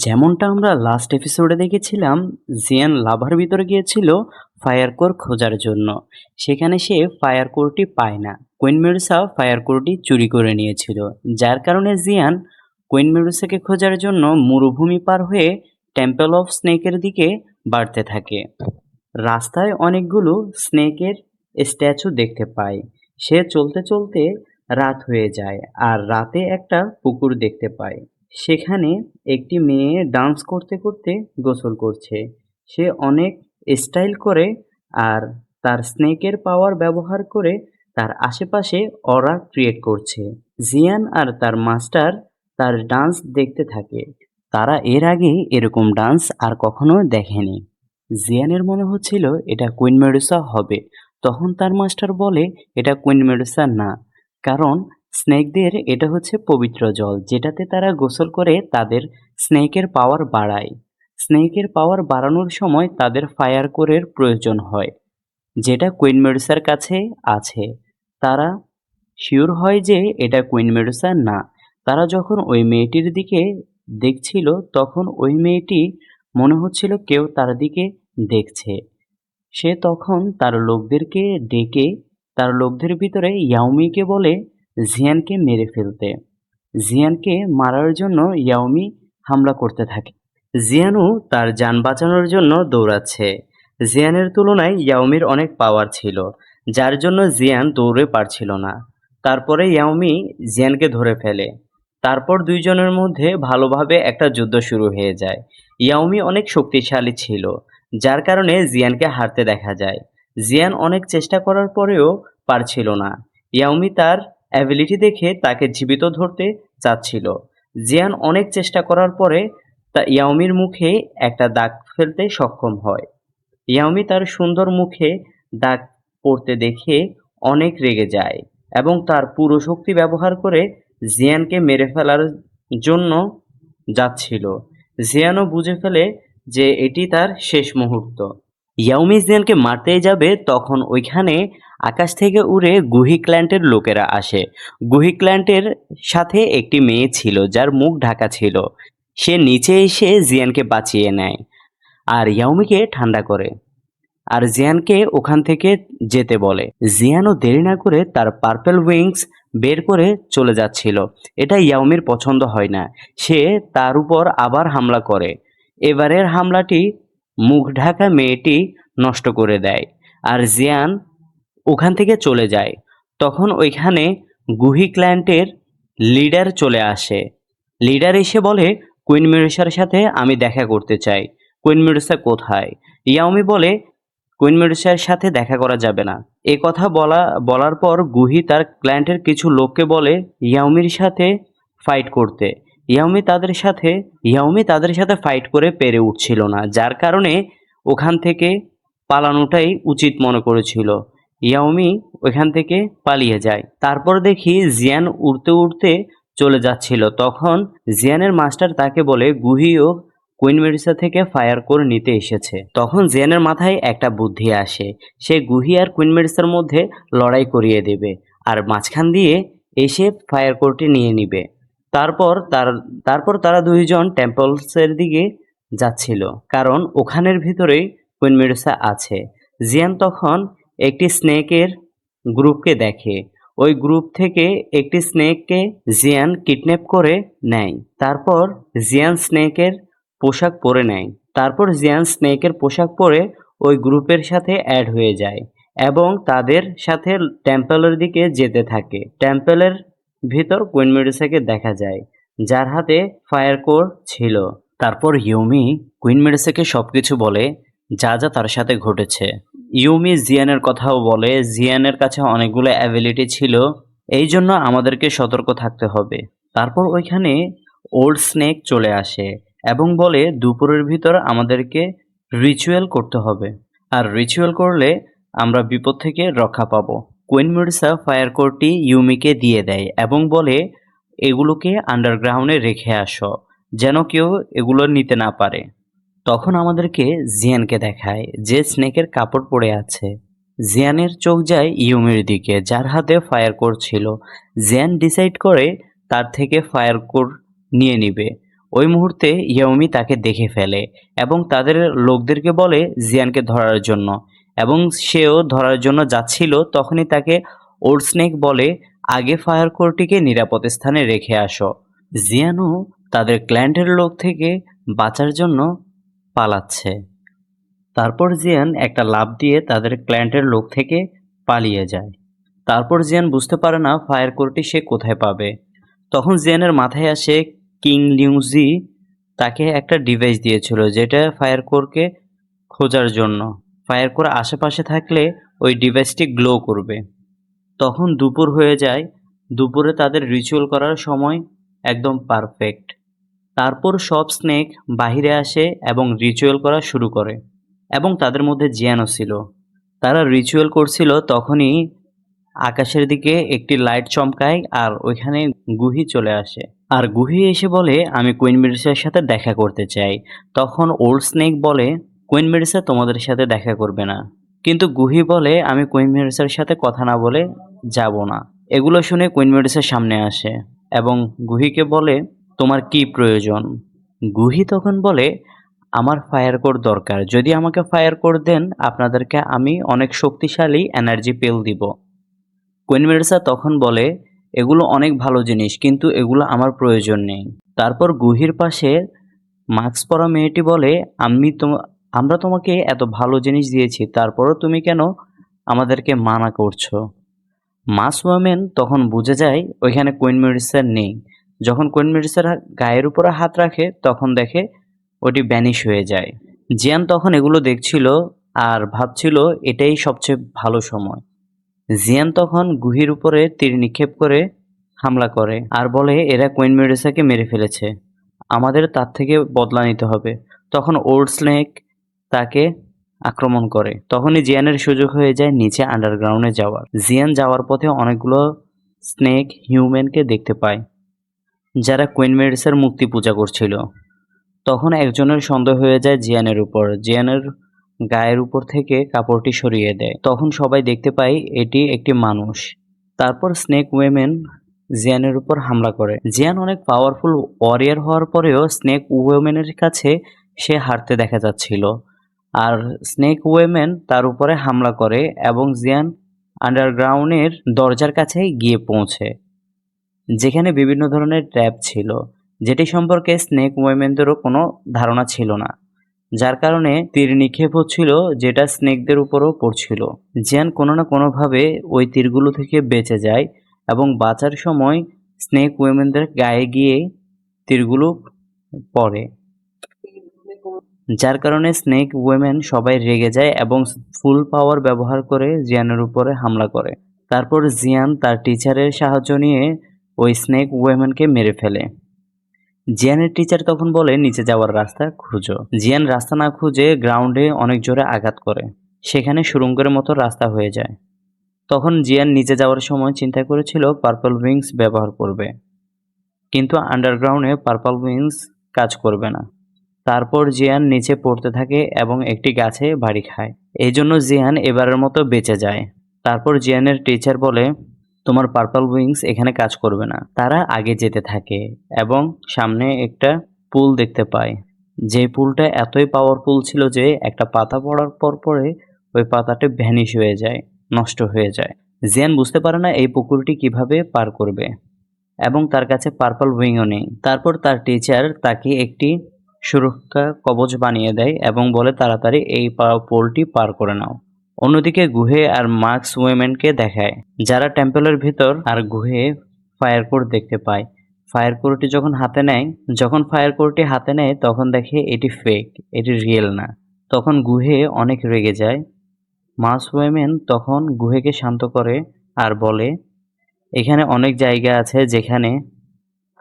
যেমনটা আমরা লাস্ট এপিসোডে দেখেছিলাম, জিয়ান লাভার ভিতরে গিয়েছিল ফায়ার কোর খোঁজার জন্য। সেখানে সে ফায়ার কোরটি পায় না। কুইন মেডুসা ফায়ার কোরটি চুরি করে নিয়েছিল, যার কারণে জিয়ান কুইন মেডুসাকে খোঁজার জন্য মরুভূমি পার হয়ে টেম্পল অফ স্নেকের দিকে বাড়তে থাকে। রাস্তায় অনেকগুলো স্নেকের স্ট্যাচু দেখতে পায়। সে চলতে চলতে রাত হয়ে যায় আর রাতে একটা পুকুর দেখতে পায়। সেখানে একটি মেয়ে ডান্স করতে করতে গোসল করছে। সে অনেক স্টাইল করে আর তার স্নেকের পাওয়ার ব্যবহার করে তার আশেপাশে অরা ক্রিয়েট করছে। জিয়ান আর তার মাস্টার তার ডান্স দেখতে থাকে। তারা এর আগে এরকম ডান্স আর কখনো দেখেনি। জিয়ানের মনে হচ্ছিল এটা কুইন মেডুসা হবে। তখন তার মাস্টার বলে এটা কুইন মেডুসা না, কারণ স্নেকদের এটা হচ্ছে পবিত্র জল, যেটাতে তারা গোসল করে তাদের স্নেকের পাওয়ার বাড়ায়। স্নেকের পাওয়ার বাড়ানোর সময় তাদের ফায়ার কোরের প্রয়োজন হয়, যেটা কুইন মেডুসার কাছে আছে। তারা শিওর হয় যে এটা কুইন মেডুসা না। তারা যখন ওই মেয়েটির দিকে দেখছিল তখন ওই মেয়েটি মনে হচ্ছিল কেউ তার দিকে দেখছে। সে তখন তার লোকদেরকে ডেকে তার লোকদের ভিতরে ইয়াওমিকে বলে জিয়ানকে মেরে ফেলতে। জিয়ানকে মারার জন্য ইয়াওমি হামলা করতে থাকে। জিয়ানও তার যান বাঁচানোর জন্য দৌড়াচ্ছে। জিয়ানের তুলনায় ইয়াওমির অনেক পাওয়ার ছিল, যার জন্য জিয়ান দৌড়ে পারছিল না। তারপরে ইয়াওমি জিয়ানকে ধরে ফেলে। তারপর দুইজনের মধ্যে ভালোভাবে একটা যুদ্ধ শুরু হয়ে যায়। ইয়াওমি অনেক শক্তিশালী ছিল, যার কারণে জিয়ানকে হারতে দেখা যায়। জিয়ান অনেক চেষ্টা করার পরেও পারছিল না। ইয়াওমি তার অ্যাবিলিটি দেখে তাকে জীবিত ধরতে চাচ্ছিল। জিয়ান অনেক চেষ্টা করার পরে ইয়াওমির মুখে একটা দাগ ফেলতে সক্ষম হয়। ইয়াওমি তার সুন্দর মুখে দাগ পড়তে দেখে অনেক রেগে যায় এবং তার পুরো শক্তি ব্যবহার করে জিয়ানকে মেরে ফেলার জন্য যাচ্ছিল। জিয়ানও বুঝে ফেলে যে এটি তার শেষ মুহূর্ত। ইয়াওমি জিয়ানকে মারতেই যাবে, তখন ওইখানে আকাশ থেকে উড়ে গুহি ক্ল্যান্টের লোকেরা আসে। গুহি ক্ল্যান্টের সাথে একটি মেয়ে ছিল যার মুখ ঢাকা ছিল। সে নিচে এসে জিয়ানকে বাঁচিয়ে নেয় আর ইয়াওমিকে ঠান্ডা করে আর জিয়ানকে ওখান থেকে যেতে বলে। জিয়ানও দেরি না করে তার পার্পল উইংস বের করে চলে যাচ্ছিল। এটা ইয়াওমির পছন্দ হয় না। সে তার উপর আবার হামলা করে। এবারের হামলাটি মুখ ঢাকা মেয়েটি নষ্ট করে দেয় আর জিয়ান ওখান থেকে চলে যায়। তখন ওইখানে গুহি ক্ল্যান্টের লিডার চলে আসে। লিডার এসে বলে কুইন মেডুসার সাথে আমি দেখা করতে চাই। কুইন মেডুসা কোথায়? ইয়াওমি বলে কুইন মেডুসার সাথে দেখা করা যাবে না। এ কথা বলার পর গুহি তার ক্লায়েন্টের কিছু লোককে বলে ইয়াওমির সাথে ফাইট করতে। ইয়াওমি তাদের সাথে ফাইট করে পেরে উঠছিল না, যার কারণে ওখান থেকে পালানোটাই উচিত মনে করেছিল। ইয়াওমি ওখান থেকে পালিয়ে যায়। তারপর দেখি জিয়ান উড়তে উড়তে চলে যাচ্ছিল। তখন জিয়ানের মাস্টার তাকে বলে গুহিও কুইন মেডুসা থেকে ফায়ার কোর নিতে এসেছে। তখন জিয়ানের মাথায় একটা বুদ্ধি আসে। সে গুহি আর কুইন মেডুসার মধ্যে লড়াই করিয়ে দেবে আর মাঝখান দিয়ে এসে ফায়ার কোরটি নিয়ে নিবে। তারপর তারা দুইজন টেম্পলসের দিকে যাচ্ছিল, কারণ ওখানের ভিতরেই কুইন মেডুসা আছে। জিয়ান তখন একটি স্নেকের গ্রুপকে দেখে। ওই গ্রুপ থেকে একটি স্নেককে জিয়ান কিডন্যাপ করে নেয়। তারপর জিয়ান স্নেকের পোশাক পরে নেয়। তারপর জিয়ান স্নেকের পোশাক পরে ওই গ্রুপের সাথে অ্যাড হয়ে যায় এবং তাদের সাথে টেম্পলের দিকে যেতে থাকে। টেম্পলের ভিতর কুইন মেডুসাকে দেখা যায়, যার হাতে ফায়ার কোর ছিল। তারপর ইউমি কুইন মেডুসাকে সবকিছু বলে যা যা তার সাথে ঘটেছে। ইউমি জিয়ানের কথাও বলে জিয়ানের কাছে অনেকগুলো অ্যাবিলিটি ছিল, এই জন্য আমাদেরকে সতর্ক থাকতে হবে। তারপর ওইখানে ওল্ড স্নেক চলে আসে এবং বলে দুপুরের ভিতর আমাদেরকে রিচুয়াল করতে হবে, আর রিচুয়াল করলে আমরা বিপদ থেকে রক্ষা পাবো। কুইন মেডুসা ফায়ার কোরটি ইউমিকে দিয়ে দেয় এবং বলে এগুলোকে আন্ডারগ্রাউন্ডে রেখে আসো, যেন কেউ এগুলো নিতে না পারে। তখন আমাদেরকে জিয়ানকে দেখায় যে স্নেকের কাপড় পরে আছে। জিয়ানের চোখ যায় ইউমির দিকে, যার হাতে ফায়ার কোর ছিল। জিয়ান ডিসাইড করে তার থেকে ফায়ার কোর নিয়ে নিবে। ওই মুহূর্তে ইয়াওমি তাকে দেখে ফেলে এবং তাদের লোকদেরকে বলে জিয়ানকে ধরার জন্য, এবং সেও ধরার জন্য যাচ্ছিল। তখনই তাকে ওল্ড স্নেক বলে, আগে ফায়ার কোরটিকে নিরাপদ স্থানে রেখে আসো। জিয়ানও তাদের ক্ল্যান্টের লোক থেকে বাঁচার জন্য পালাচ্ছে। তারপর জিয়ান একটা লাফ দিয়ে তাদের ক্ল্যান্টের লোক থেকে পালিয়ে যায়। তারপর জিয়ান বুঝতে পারে না ফায়ার কোরটি সে কোথায় পাবে। তখন জিয়ানের মাথায় আসে কিং লিউজি তাকে একটা ডিভাইস দিয়েছিল, যেটা ফায়ার কোরকে খোঁজার জন্য। ফায়ার কোর আশেপাশে থাকলে ওই ডিভাইসটি গ্লো করবে। তখন দুপুর হয়ে যায়। দুপুরে তাদের রিচুয়াল করার সময় একদম পারফেক্ট। তারপর সব স্নেক বাহিরে আসে এবং রিচুয়াল করা শুরু করে, এবং তাদের মধ্যে জিয়ানও ছিল। তারা রিচুয়াল করছিল, তখনই আকাশের দিকে একটি লাইট চমকায় আর ওইখানে গুহি চলে আসে। আর গুহি এসে বলে, আমি কুইন মেডিসার সাথে দেখা করতে চাই। তখন ওল্ড স্নেক বলে, কুইন মেডিসা তোমাদের সাথে দেখা করবে না। কিন্তু গুহি বলে, আমি কুইন মেডিসার সাথে কথা না বলে যাব না। এগুলো শুনে কুইন মেডিসার সামনে আসে এবং গুহিকে বলে, তোমার কি প্রয়োজন? গুহি তখন বলে, আমার ফায়ার কোর দরকার। যদি আমাকে ফায়ার কোর দেন, আপনাদেরকে আমি অনেক শক্তিশালী এনার্জি পেল দিব। কুইন মেডিসা তখন বলে, এগুলো অনেক ভালো জিনিস, কিন্তু এগুলো আমার প্রয়োজন নেই। তারপর গুহির পাশে মাস্ক পরা মেয়েটি বলে, আমরা তোমাকে এত ভালো জিনিস দিয়েছি, তারপরও তুমি কেন আমাদেরকে মানা করছো? মাস ওয়ামেন তখন বুঝে যায় ওইখানে কুইন মেডিসা নেই। যখন কুইন মেডিসার গায়ের উপরে হাত রাখে, তখন দেখে ওটি ব্যানিশ হয়ে যায়। জিয়ান তখন এগুলো দেখছিল আর ভাবছিল এটাই সবচেয়ে ভালো সময়। জিয়ান তখন গুহির উপরে তীর নিক্ষেপ করে হামলা করে আর বলে, এরা কুইন মেডিসাকে মেরে ফেলেছে, আমাদের তার থেকে বদলা নিতে হবে। তখন ওল্ড স্নেক তাকে আক্রমণ করে। তখনই জিয়ানের সুযোগ হয়ে যায় নিচে আন্ডারগ্রাউন্ডে যাওয়ার। জিয়ান যাওয়ার পথে অনেকগুলো স্নেক হিউম্যানকে দেখতে পায়, যারা কুইন মেডিসার মূর্তি পূজা করছিল। তখন একজনের সন্দেহ হয়ে যায় জিয়ানের উপর। জিয়ানের গায়ের উপর থেকে কাপড়টি সরিয়ে দেয়। তখন সবাই দেখতে পায় এটি একটি মানুষ। তারপর স্নেক ওয়েমেন জিয়ানের উপর হামলা করে। জিয়ান অনেক পাওয়ারফুল ওয়ারিয়ার হওয়ার পরেও স্নেক ওয়েমেনের কাছে সে হারতে দেখা যাচ্ছিল। আর স্নেক ওয়েমেন তার উপরে হামলা করে এবং জিয়ান আন্ডারগ্রাউন্ডের দরজার কাছে গিয়ে পৌঁছে, যেখানে বিভিন্ন ধরনের ট্র্যাপ ছিল, যেটি সম্পর্কে স্নেক ওয়েমেনদেরও কোনো ধারণা ছিল না। যার কারণে তীর নিক্ষেপ হচ্ছিল, যেটা স্নেকদের উপরও পড়ছিল। জিয়ান কোনো না কোনোভাবে ওই তীরগুলো থেকে বেঁচে যায় এবং বাঁচার সময় স্নেক ওয়েমেনদের গায়ে গিয়ে তীরগুলো পড়ে, যার কারণে স্নেক ওয়েমেন সবাই রেগে যায় এবং ফুল পাওয়ার ব্যবহার করে জিয়ানের উপরে হামলা করে। তারপর জিয়ান তার টিচারের সাহায্য নিয়ে ওই স্নেক ওয়েমেনকে মেরে ফেলে। জিয়ানের টিচার তখন বলে, নিচে যাওয়ার রাস্তা খুঁজো। জিয়ান রাস্তা না খুঁজে গ্রাউন্ডে অনেক জোরে আঘাত করে, সেখানে সুড়ঙ্গের মতো রাস্তা হয়ে যায়। তখন জিয়ান নিচে যাওয়ার সময় চিন্তা করেছিল পার্পল উইংস ব্যবহার করবে, কিন্তু আন্ডারগ্রাউন্ডে পার্পল উইংস কাজ করবে না। তারপর জিয়ান নিচে পড়তে থাকে এবং একটি গাছে বাড়ি খায়। এই জন্য জিয়ান এবারের মতো বেঁচে যায়। তারপর জিয়ানের টিচার বলে, তোমার পার্পল উইংস এখানে কাজ করবে না। তারা আগে যেতে থাকে এবং সামনে একটা পুল দেখতে পায়। যে পুলটা এতই পাওয়ারফুল ছিল যে একটা পাতা পড়ার পরে ওই পাতাটা ভ্যানিশ হয়ে যায়, নষ্ট হয়ে যায়। জিয়ান বুঝতে পারে না এই পুকুরটি কিভাবে পার করবে এবং তার কাছে পার্পল উইংও নেই। তারপর তার টিচার তাকে একটি সুরক্ষা কবচ বানিয়ে দেয় এবং বলে, তাড়াতাড়ি এই পোলটি পার করে নাও। অন্যদিকে গুহে আর মার্কস ওয়েমেনকে দেখায়, যারা টেম্পলের ভিতর, আর গুহে ফায়ার কোর দেখতে পায়। ফায়ার কোরটি যখন ফায়ার কোরটি হাতে নেয় তখন দেখে এটি ফেক, এটি রিয়েল না। তখন গুহে অনেক রেগে যায়। মার্কস ওয়েমেন তখন গুহেকে শান্ত করে আর বলে, এখানে অনেক জায়গা আছে যেখানে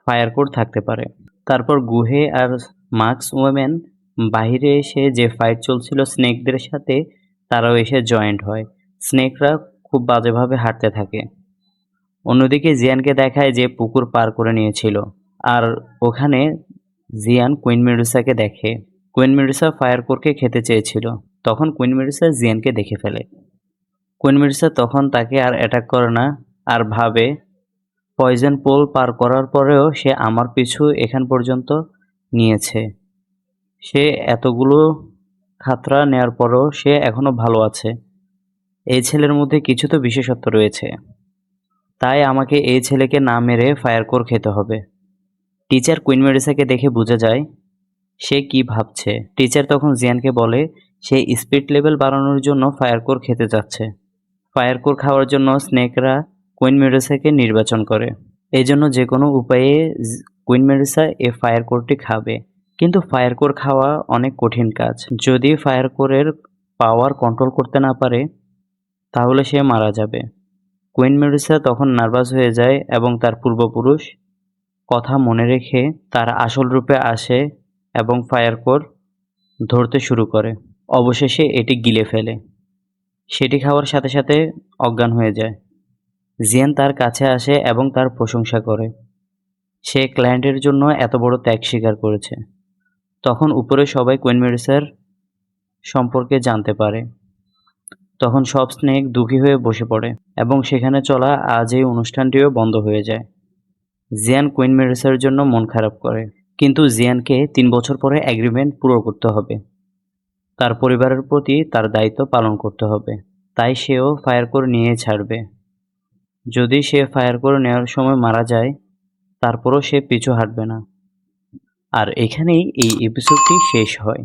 ফায়ার কোর থাকতে পারে। তারপর গুহে আর মার্কস ওয়েমেন বাইরে এসে যে ফাইট চলছিল স্নেকদের সাথে, তারাও এসে জয়েন্ট হয়। স্নেকরা খুব বাজেভাবে হাঁটতে থাকে। অন্যদিকে জিয়ানকে দেখায় যে পুকুর পার করে নিয়েছিল, আর ওখানে জিয়ান কুইন মেডুসাকে দেখে। কুইন মেডুসা ফায়ার কোরকে খেতে চেয়েছিল, তখন কুইন মেডুসা জিয়ানকে দেখে ফেলে। কুইন মেডুসা তখন তাকে আর অ্যাটাক করে না আর ভাবে, পয়জন পোল পার করার পরেও সে আমার পিছু এখান পর্যন্ত নিয়েছে। সে এতগুলো খাতরা নেয়ার পরও সে এখনো ভালো আছে। এই ছেলের মধ্যে কিছু তো বিশেষত্ব রয়েছে। তাই আমাকে এই ছেলেকে না মেরে ফায়ার কোর খেতে হবে। টিচার কুইন মেডিসাকে দেখে বোঝা যায় সে কি ভাবছে। টিচার তখন জিয়ানকে বলে সে স্পিড লেভেল বাড়ানোর জন্য ফায়ার কোর খেতে যাচ্ছে। ফায়ার কোর খাওয়ার জন্য স্নেকরা কুইন মেডিসাকে নির্বাচন করে। এই জন্য যে কোনো উপায়ে কুইন মেডিসা এই ফায়ার কোরটি খাবে। কিন্তু ফায়ার কোর খাওয়া অনেক কঠিন কাজ। যদি ফায়ার কোরের পাওয়ার কন্ট্রোল করতে না পারে তাহলে সে মারা যাবে। কুইন মেডিসা তখন নার্ভাস হয়ে যায় এবং তার পূর্বপুরুষ কথা মনে রেখে তার আসল রূপে আসে এবং ফায়ার কোর ধরতে শুরু করে। অবশেষে এটি গিলে ফেলে। সেটি খাওয়ার সাথে সাথে অজ্ঞান হয়ে যায়। জিয়ান তার কাছে আসে এবং তার প্রশংসা করে। সে ক্লায়েন্টের জন্য এত বড় ত্যাগ স্বীকার করেছে। তখন উপরে সবাই কুইন মেডিসার সম্পর্কে জানতে পারে। তখন সব স্নেক দুঃখী হয়ে বসে পড়ে এবং সেখানে চলা আজ এই অনুষ্ঠানটিও বন্ধ হয়ে যায়। জিয়ান কুইন মেডিসার জন্য মন খারাপ করে, কিন্তু জিয়ানকে 3 বছর পরে এগ্রিমেন্ট পুরো করতে হবে। তার পরিবারের প্রতি তার দায়িত্ব পালন করতে হবে। তাই সেও ফায়ার কোর নিয়ে ছাড়বে। যদি সে ফায়ার কোর নেওয়ার সময় মারা যায় তারপরও সে পিছু হাঁটবে না। আর এখানেই এই এপিসোডটি শেষ হয়।